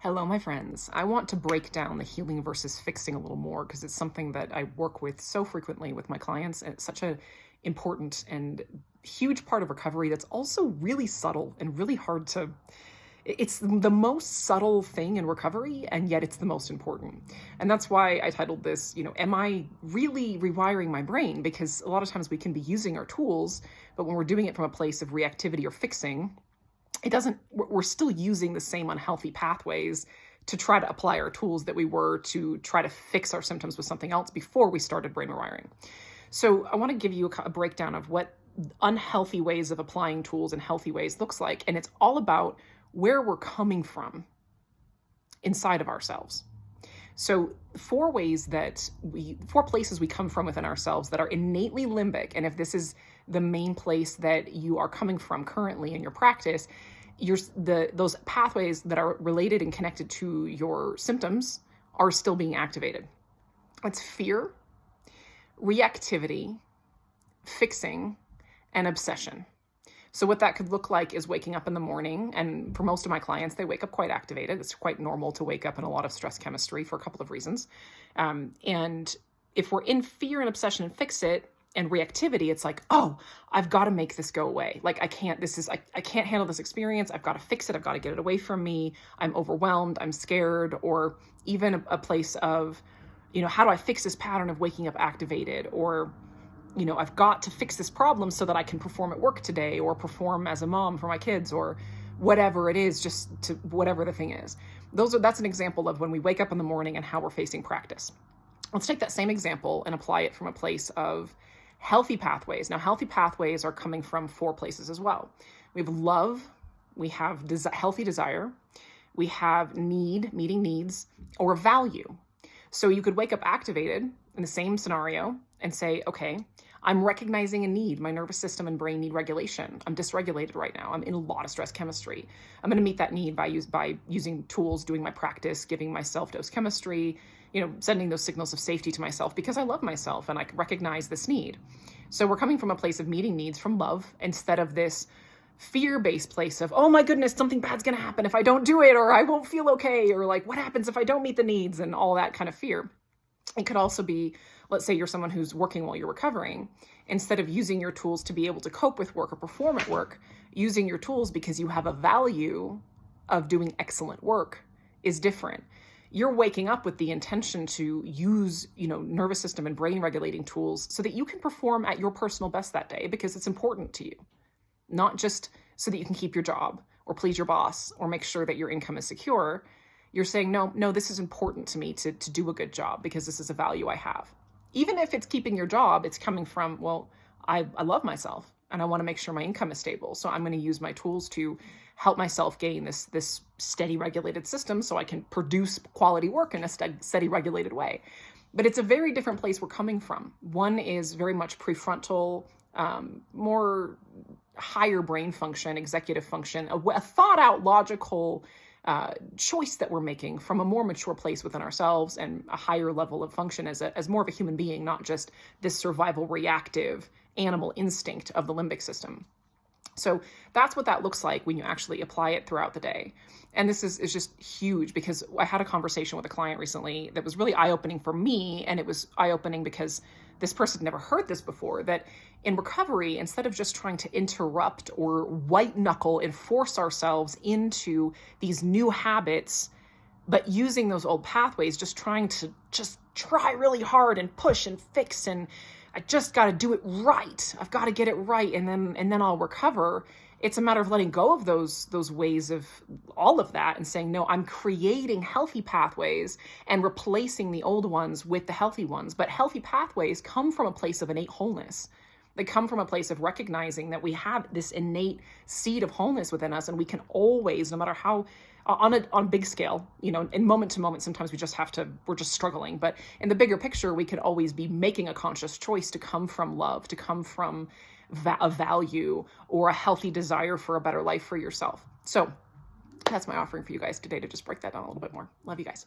Hello, my friends. I want to break down the healing versus fixing a little more because it's something that I work with so frequently with my clients. And it's such an important and huge part of recovery that's also really subtle and really hard to. It's the most subtle thing in recovery, and yet it's the most important. And that's why I titled this, Am I really rewiring my brain? Because a lot of times we can be using our tools, but when we're doing it from a place of reactivity or fixing, we're still using the same unhealthy pathways to try to apply our tools that we were to try to fix our symptoms with something else before we started brain rewiring. So I want to give you a breakdown of what unhealthy ways of applying tools and healthy ways looks like. And it's all about where we're coming from inside of ourselves. So four places we come from within ourselves that are innately limbic. And if this is the main place that you are coming from currently in your practice, those pathways that are related and connected to your symptoms are still being activated. It's fear, reactivity, fixing, and obsession. So what that could look like is waking up in the morning, and for most of my clients, they wake up quite activated. It's quite normal to wake up in a lot of stress chemistry for a couple of reasons. And if we're in fear and obsession and fix it and reactivity, it's like, oh, I've got to make this go away. Like I can't handle this experience. I've got to fix it. I've got to get it away from me. I'm overwhelmed. I'm scared. Or even a place of, how do I fix this pattern of waking up activated? Or I've got to fix this problem so that I can perform at work today or perform as a mom for my kids or whatever it is, just to whatever the thing is. That's an example of when we wake up in the morning and how we're facing practice. Let's take that same example and apply it from a place of healthy pathways. Now, healthy pathways are coming from four places as well. We have love, we have healthy desire, we have meeting needs, or value. So you could wake up activated in the same scenario and say, okay, I'm recognizing a need. My nervous system and brain need regulation. I'm dysregulated right now. I'm in a lot of stress chemistry. I'm going to meet that need by using tools, doing my practice, giving myself dose chemistry, sending those signals of safety to myself because I love myself and I recognize this need. So we're coming from a place of meeting needs from love instead of this fear-based place of, oh my goodness, something bad's going to happen if I don't do it, or I won't feel okay, or like what happens if I don't meet the needs, and all that kind of fear. It could also be, let's say you're someone who's working while you're recovering. Instead of using your tools to be able to cope with work or perform at work, using your tools because you have a value of doing excellent work is different. You're waking up with the intention to use, nervous system and brain regulating tools so that you can perform at your personal best that day because it's important to you, not just so that you can keep your job or please your boss or make sure that your income is secure. You're saying, no, this is important to me to do a good job because this is a value I have. Even if it's keeping your job, it's coming from, well, I love myself and I want to make sure my income is stable. So I'm going to use my tools to help myself gain this steady regulated system so I can produce quality work in a steady regulated way. But it's a very different place we're coming from. One is very much prefrontal, more higher brain function, executive function, a thought out logical choice that we're making from a more mature place within ourselves and a higher level of function as more of a human being, not just this survival reactive animal instinct of the limbic system. So that's what that looks like when you actually apply it throughout the day. And this is just huge because I had a conversation with a client recently that was really eye-opening for me. And it was eye-opening because this person had never heard this before, that in recovery, instead of just trying to interrupt or white knuckle and force ourselves into these new habits, but using those old pathways, just trying to try really hard and push and fix, and I just got to do it right. I've got to get it right. And then I'll recover. It's a matter of letting go of those ways of all of that and saying, no, I'm creating healthy pathways and replacing the old ones with the healthy ones. But healthy pathways come from a place of innate wholeness. They come from a place of recognizing that we have this innate seed of wholeness within us, and we can always, no matter how, on big scale, in moment to moment, sometimes we're just struggling. But in the bigger picture, we could always be making a conscious choice to come from love, to come from a value or a healthy desire for a better life for yourself. So that's my offering for you guys today, to just break that down a little bit more. Love you guys.